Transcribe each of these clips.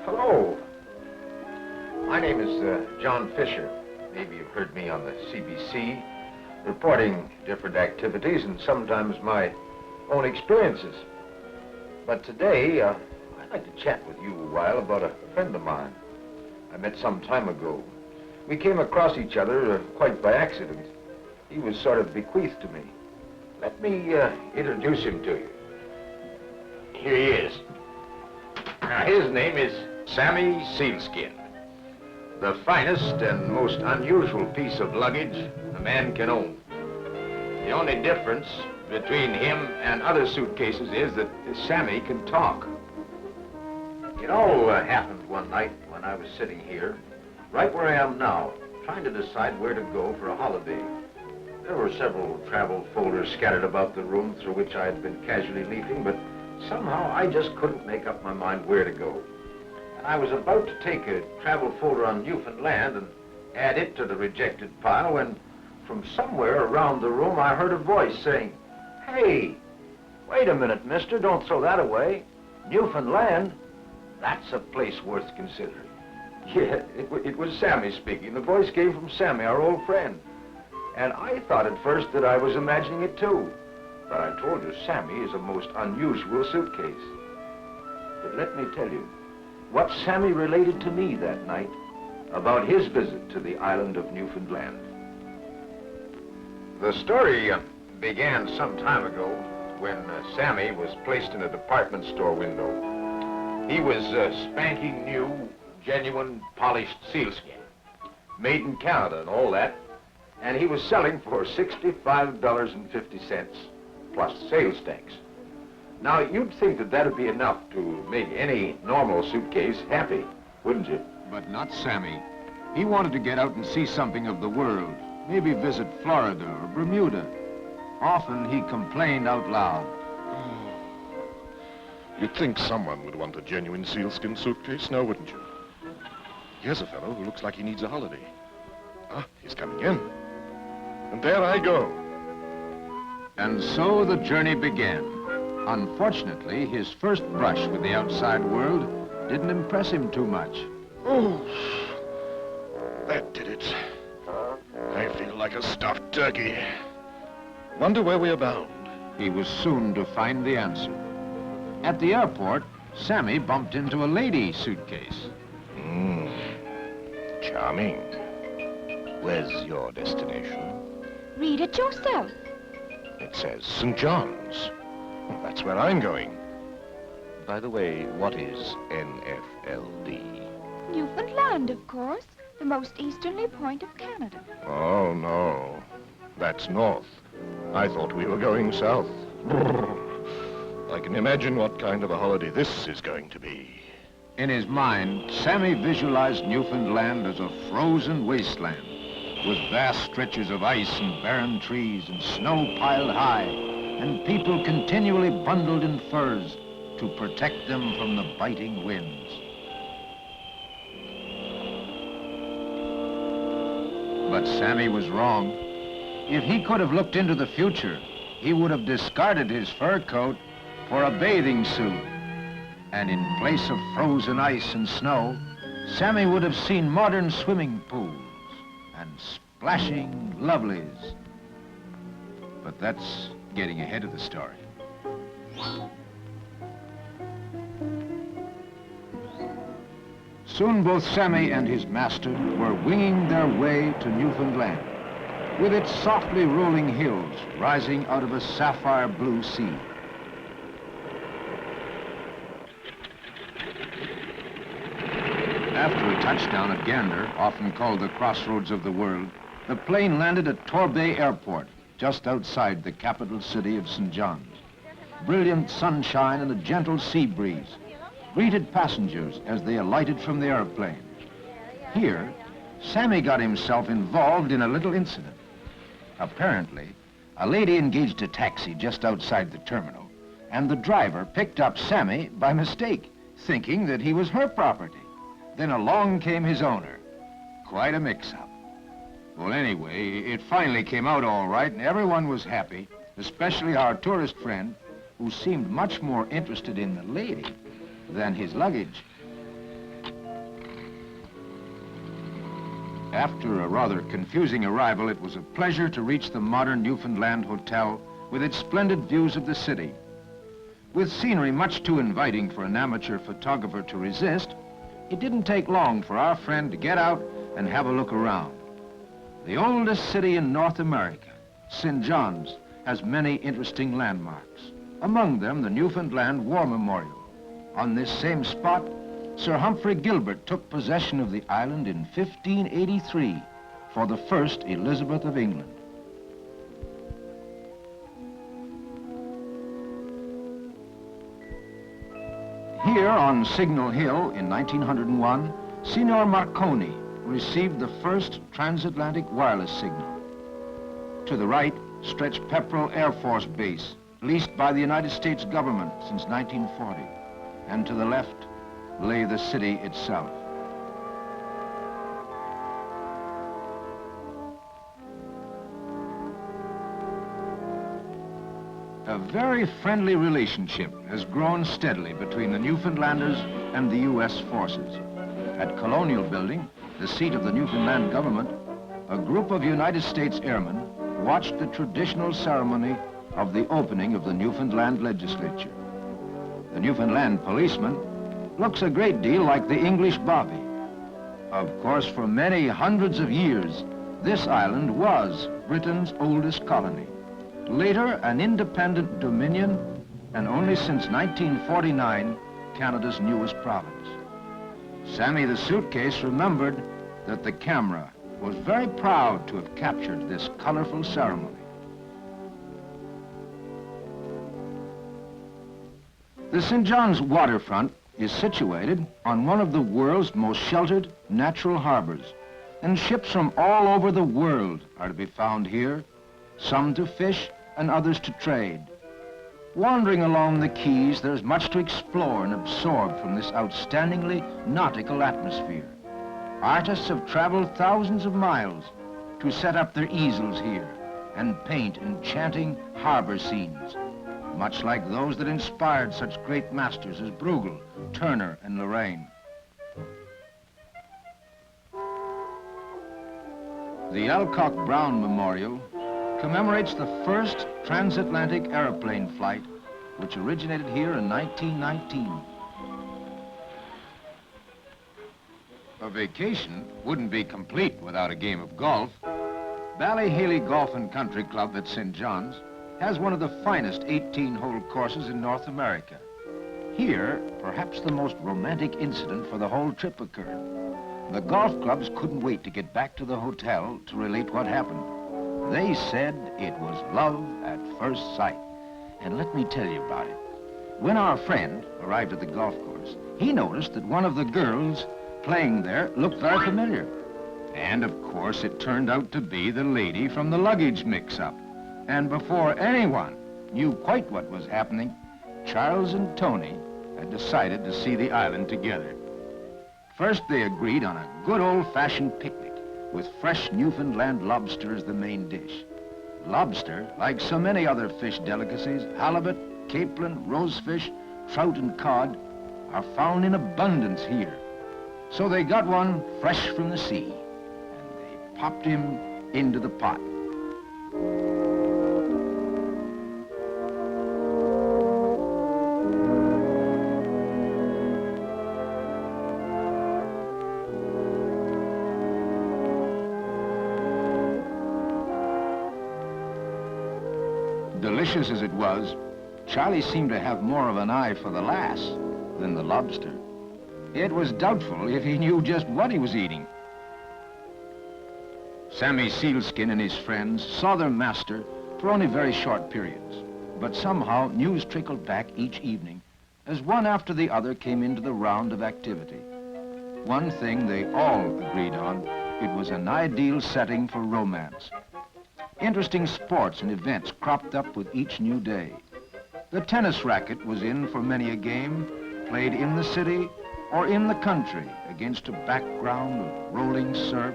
Hello. My name is John Fisher. Maybe you've heard me on the CBC, reporting different activities and sometimes my own experiences. But today, I'd like to chat with you a while about a friend of mine I met some time ago. We came across each other quite by accident. He was sort of bequeathed to me. Let me introduce him to you. Here he is. Now, his name is Sammy Sealskin. The finest and most unusual piece of luggage a man can own. The only difference between him and other suitcases is that Sammy can talk. It all happened one night when I was sitting here, right where I am now, trying to decide where to go for a holiday. There were several travel folders scattered about the room through which I had been casually leafing, but somehow I just couldn't make up my mind where to go. And I was about to take a travel folder on Newfoundland and add it to the rejected pile when from somewhere around the room I heard a voice saying, "Hey, wait a minute, mister, don't throw that away. Newfoundland, that's a place worth considering." Yeah, it was Sammy speaking. The voice came from Sammy, our old friend. And I thought at first that I was imagining it too. But I told you, Sammy is a most unusual suitcase. But let me tell you, what Sammy related to me that night about his visit to the island of Newfoundland. The story began some time ago when Sammy was placed in a department store window. He was spanking new, genuine, polished sealskin, made in Canada and all that, and he was selling for $65.50 plus sales tax. Now, you'd think that that'd be enough to make any normal suitcase happy, wouldn't you? But not Sammy. He wanted to get out and see something of the world, maybe visit Florida or Bermuda. Often he complained out loud. You'd think someone would want a genuine sealskin suitcase now, wouldn't you? Here's a fellow who looks like he needs a holiday. Ah, he's coming in. And there I go. And so the journey began. Unfortunately, his first brush with the outside world didn't impress him too much. Oh, that did it. I feel like a stuffed turkey. Wonder where we are bound. He was soon to find the answer. At the airport, Sammy bumped into a lady suitcase. Charming. Where's your destination? Read it yourself. It says St. John's. Well, that's where I'm going. By the way, what is NFLD? Newfoundland, of course. The most easterly point of Canada. Oh, no. That's north. I thought we were going south. I can imagine what kind of a holiday this is going to be. In his mind, Sammy visualized Newfoundland as a frozen wasteland, with vast stretches of ice and barren trees and snow piled high, and people continually bundled in furs to protect them from the biting winds. But Sammy was wrong. If he could have looked into the future, he would have discarded his fur coat for a bathing suit. And in place of frozen ice and snow, Sammy would have seen modern swimming pools and splashing lovelies. But that's getting ahead of the story. Soon both Sammy and his master were winging their way to Newfoundland, with its softly rolling hills rising out of a sapphire blue sea. After a touchdown at Gander, often called the crossroads of the world, the plane landed at Torbay Airport, just outside the capital city of St. John's. Brilliant sunshine and a gentle sea breeze greeted passengers as they alighted from the airplane. Here, Sammy got himself involved in a little incident. Apparently, a lady engaged a taxi just outside the terminal, and the driver picked up Sammy by mistake, thinking that he was her property. Then along came his owner. Quite a mix-up. Well, anyway, it finally came out all right, and everyone was happy, especially our tourist friend, who seemed much more interested in the lady than his luggage. After a rather confusing arrival, it was a pleasure to reach the modern Newfoundland Hotel with its splendid views of the city. With scenery much too inviting for an amateur photographer to resist, it didn't take long for our friend to get out and have a look around. The oldest city in North America, St. John's, has many interesting landmarks. Among them, the Newfoundland War Memorial. On this same spot, Sir Humphrey Gilbert took possession of the island in 1583 for the first Elizabeth of England. Here on Signal Hill in 1901, Signor Marconi received the first transatlantic wireless signal. To the right stretched Pepperrell Air Force Base, leased by the United States government since 1940. And to the left lay the city itself. A very friendly relationship has grown steadily between the Newfoundlanders and the U.S. forces. At Colonial Building, the seat of the Newfoundland government, a group of United States airmen watched the traditional ceremony of the opening of the Newfoundland legislature. The Newfoundland policeman looks a great deal like the English Bobby. Of course, for many hundreds of years, this island was Britain's oldest colony. Later, an independent dominion, and only since 1949, Canada's newest province. Sammy the suitcase remembered that the camera was very proud to have captured this colorful ceremony. The St. John's waterfront is situated on one of the world's most sheltered natural harbors, and ships from all over the world are to be found here, some to fish and others to trade. Wandering along the quays, there's much to explore and absorb from this outstandingly nautical atmosphere. Artists have traveled thousands of miles to set up their easels here and paint enchanting harbor scenes, much like those that inspired such great masters as Bruegel, Turner, and Lorraine. The Alcock Brown Memorial commemorates the first transatlantic airplane flight, which originated here in 1919. A vacation wouldn't be complete without a game of golf. Ballyhaley Golf and Country Club at St. John's has one of the finest 18-hole courses in North America. Here, perhaps the most romantic incident for the whole trip occurred. The golf clubs couldn't wait to get back to the hotel to relate what happened. They said it was love at first sight. And let me tell you about it. When our friend arrived at the golf course, he noticed that one of the girls playing there looked very familiar. And of course, it turned out to be the lady from the luggage mix-up. And before anyone knew quite what was happening, Charles and Tony had decided to see the island together. First, they agreed on a good old-fashioned picnic with fresh Newfoundland lobster as the main dish. Lobster, like so many other fish delicacies, halibut, capelin, rosefish, trout, and cod, are found in abundance here. So they got one fresh from the sea, and they popped him into the pot. Delicious as it was, Charlie seemed to have more of an eye for the lass than the lobster. It was doubtful if he knew just what he was eating. Sammy Sealskin and his friends saw their master for only very short periods, but somehow news trickled back each evening as one after the other came into the round of activity. One thing they all agreed on, it was an ideal setting for romance. Interesting sports and events cropped up with each new day. The tennis racket was in for many a game, played in the city or in the country against a background of rolling surf,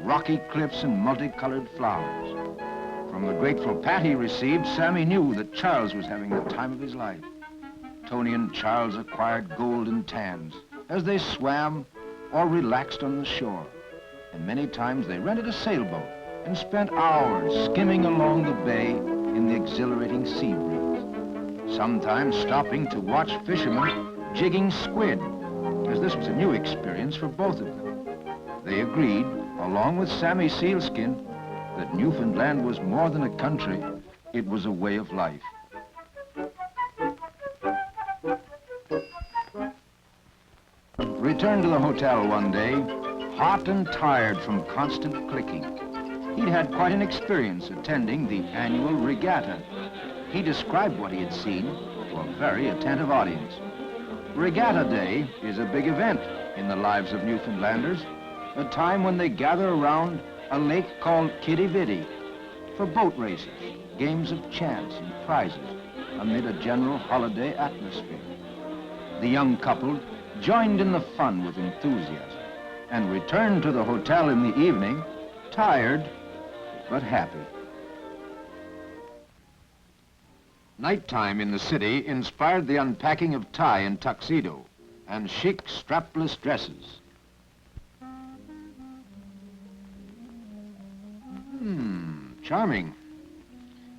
rocky cliffs and multicolored flowers. From the grateful pat he received, Sammy knew that Charles was having the time of his life. Tony and Charles acquired golden tans as they swam or relaxed on the shore. and many times they rented a sailboat and spent hours skimming along the bay in the exhilarating sea breeze, sometimes stopping to watch fishermen jigging squid, as this was a new experience for both of them. They agreed, along with Sammy Sealskin, that Newfoundland was more than a country, it was a way of life. Returned to the hotel one day, hot and tired from constant clicking. He'd had quite an experience attending the annual regatta. He described what he had seen to a very attentive audience. Regatta Day is a big event in the lives of Newfoundlanders, a time when they gather around a lake called Kitty Vitty for boat races, games of chance and prizes amid a general holiday atmosphere. The young couple joined in the fun with enthusiasm and returned to the hotel in the evening, tired but happy. Nighttime in the city inspired the unpacking of tie and tuxedo and chic strapless dresses. Charming.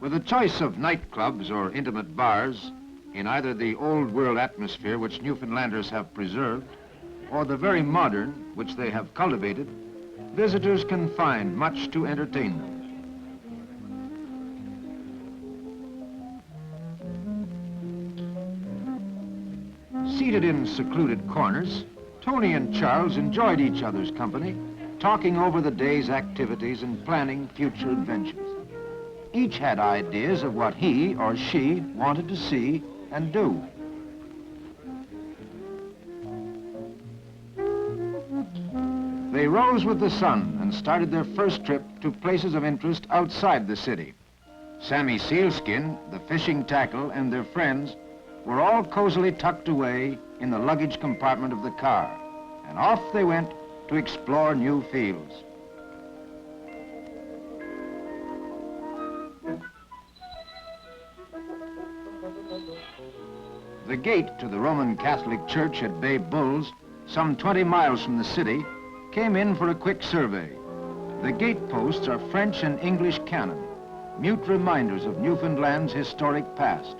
With a choice of nightclubs or intimate bars in either the old world atmosphere which Newfoundlanders have preserved or the very modern which they have cultivated, visitors can find much to entertain them. Seated in secluded corners, Tony and Charles enjoyed each other's company, talking over the day's activities and planning future adventures. Each had ideas of what he or she wanted to see and do. They rose with the sun and started their first trip to places of interest outside the city. Sammy Sealskin, the fishing tackle, and their friends were all cozily tucked away in the luggage compartment of the car, and off they went to explore new fields. The gate to the Roman Catholic Church at Bay Bulls, some 20 miles from the city, came in for a quick survey. The gate posts are French and English cannon, mute reminders of Newfoundland's historic past.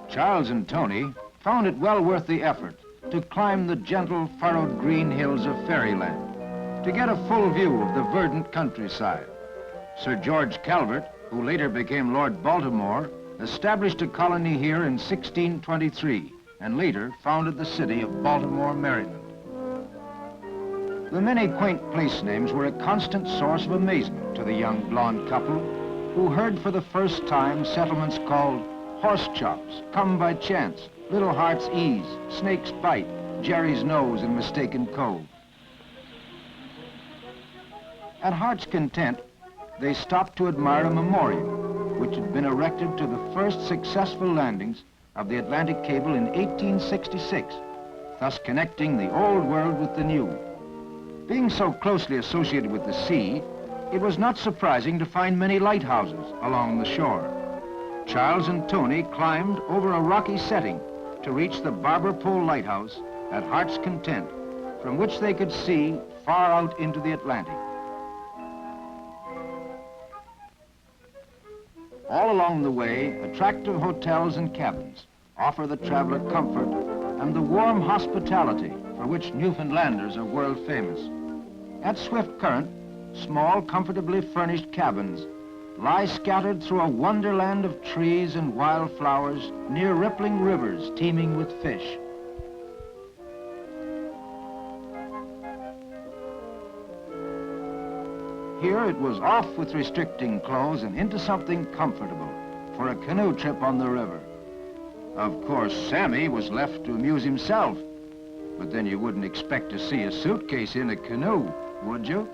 Charles and Tony found it well worth the effort to climb the gentle, furrowed green hills of Fairyland to get a full view of the verdant countryside. Sir George Calvert, who later became Lord Baltimore, established a colony here in 1623 and later founded the city of Baltimore, Maryland. The many quaint place names were a constant source of amazement to the young blonde couple who heard for the first time settlements called Horse Chops, Come by Chance, Little Heart's Ease, Snake's Bite, Jerry's Nose, and Mistaken Cove. At Heart's Content, they stopped to admire a memorial which had been erected to the first successful landings of the Atlantic cable in 1866, thus connecting the old world with the new. Being so closely associated with the sea, it was not surprising to find many lighthouses along the shore. Charles and Tony climbed over a rocky setting to reach the Barber Pole Lighthouse at Heart's Content, from which they could see far out into the Atlantic. All along the way, attractive hotels and cabins offer the traveler comfort and the warm hospitality for which Newfoundlanders are world famous. At Swift Current, small, comfortably furnished cabins lie scattered through a wonderland of trees and wildflowers near rippling rivers teeming with fish. Here it was off with restricting clothes and into something comfortable for a canoe trip on the river. Of course, Sammy was left to amuse himself, but then you wouldn't expect to see a suitcase in a canoe, would you?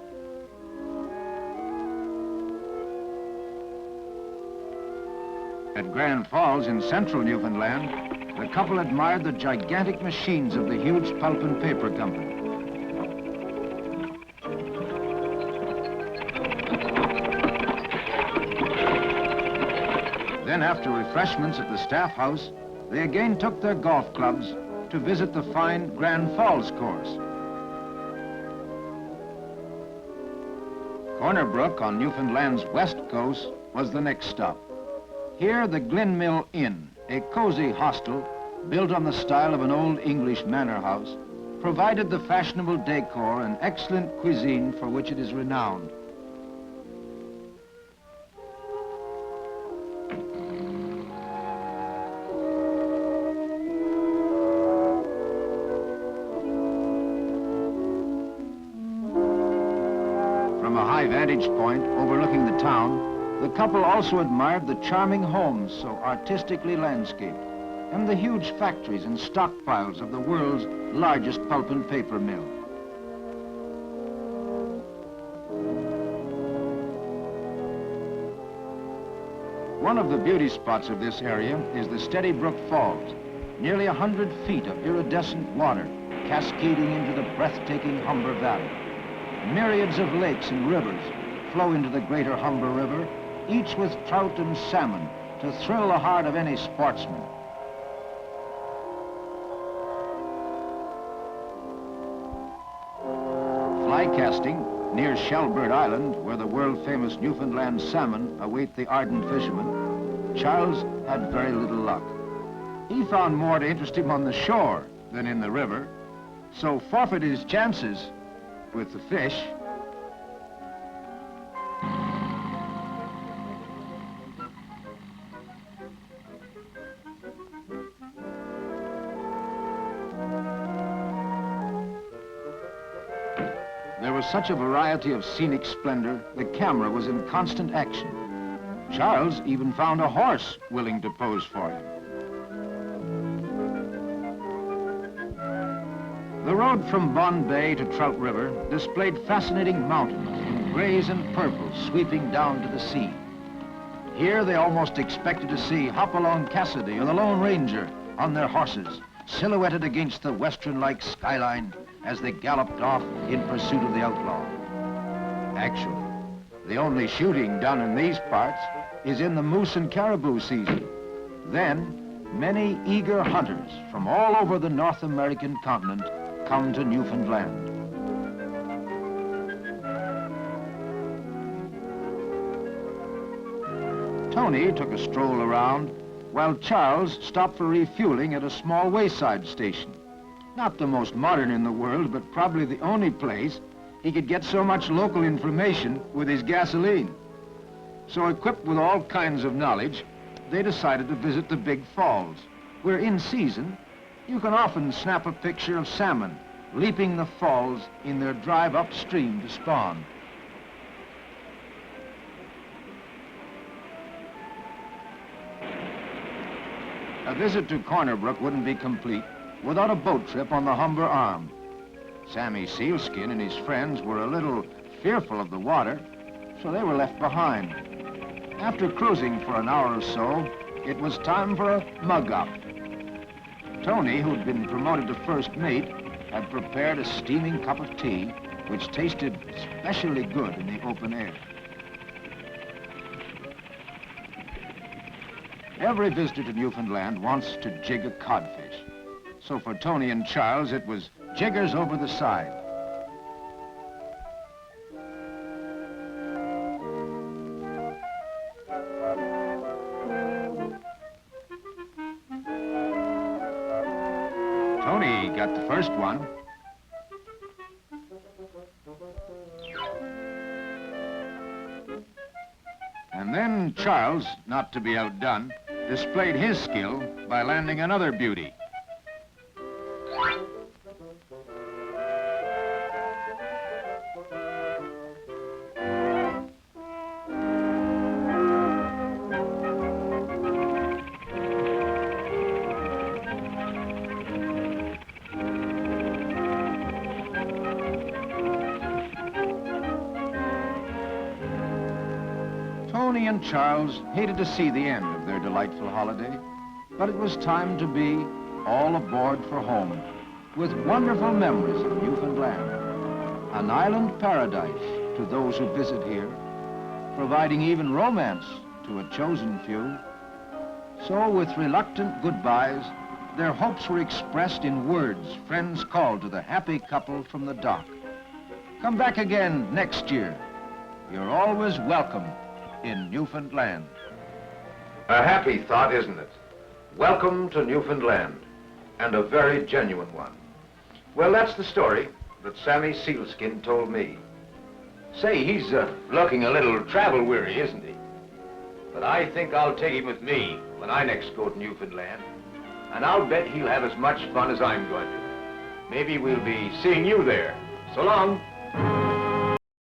At Grand Falls in central Newfoundland, the couple admired the gigantic machines of the huge pulp and paper company. Then after refreshments at the staff house, they again took their golf clubs to visit the fine Grand Falls course. Corner Brook on Newfoundland's west coast was the next stop. Here, the Glyn Mill Inn, a cozy hostel built on the style of an old English manor house, provided the fashionable decor and excellent cuisine for which it is renowned. From a high vantage point overlooking the town, the couple also admired the charming homes so artistically landscaped, and the huge factories and stockpiles of the world's largest pulp and paper mill. One of the beauty spots of this area is the Steady Brook Falls, nearly 100 feet of iridescent water cascading into the breathtaking Humber Valley. Myriads of lakes and rivers flow into the greater Humber River, each with trout and salmon to thrill the heart of any sportsman. Fly casting near Shellbird Island, where the world-famous Newfoundland salmon await the ardent fishermen, Charles had very little luck. He found more to interest him on the shore than in the river, so forfeited his chances with the fish. There was such a variety of scenic splendor, the camera was in constant action. Charles even found a horse willing to pose for him. The road from Bond Bay to Trout River displayed fascinating mountains in grays and purples sweeping down to the sea. Here they almost expected to see Hopalong Cassidy or the Lone Ranger on their horses, silhouetted against the western-like skyline as they galloped off in pursuit of the outlaw. Actually, the only shooting done in these parts is in the moose and caribou season. Then, many eager hunters from all over the North American continent come to Newfoundland. Tony took a stroll around, while Charles stopped for refueling at a small wayside station. Not the most modern in the world, but probably the only place he could get so much local information with his gasoline. So equipped with all kinds of knowledge, they decided to visit the big falls, where in season, you can often snap a picture of salmon leaping the falls in their drive upstream to spawn. A visit to Corner Brook wouldn't be complete without a boat trip on the Humber Arm. Sammy Sealskin and his friends were a little fearful of the water, so they were left behind. After cruising for an hour or so, it was time for a mug-up. Tony, who'd been promoted to first mate, had prepared a steaming cup of tea, which tasted especially good in the open air. Every visitor to Newfoundland wants to jig a codfish. So for Tony and Charles, it was jiggers over the side. Tony got the first one. And then Charles, not to be outdone, displayed his skill by landing another beauty. Tony and Charles hated to see the end of their delightful holiday, but it was time to be all aboard for home, with wonderful memories of Newfoundland, an island paradise to those who visit here, providing even romance to a chosen few. So with reluctant goodbyes, their hopes were expressed in words friends called to the happy couple from the dock. Come back again next year. You're always welcome in Newfoundland. A happy thought, isn't it? Welcome to Newfoundland, and a very genuine one. Well, that's the story that Sammy Sealskin told me. Say, he's looking a little travel-weary, isn't he? But I think I'll take him with me when I next go to Newfoundland, and I'll bet he'll have as much fun as I'm going to. Maybe we'll be seeing you there. So long.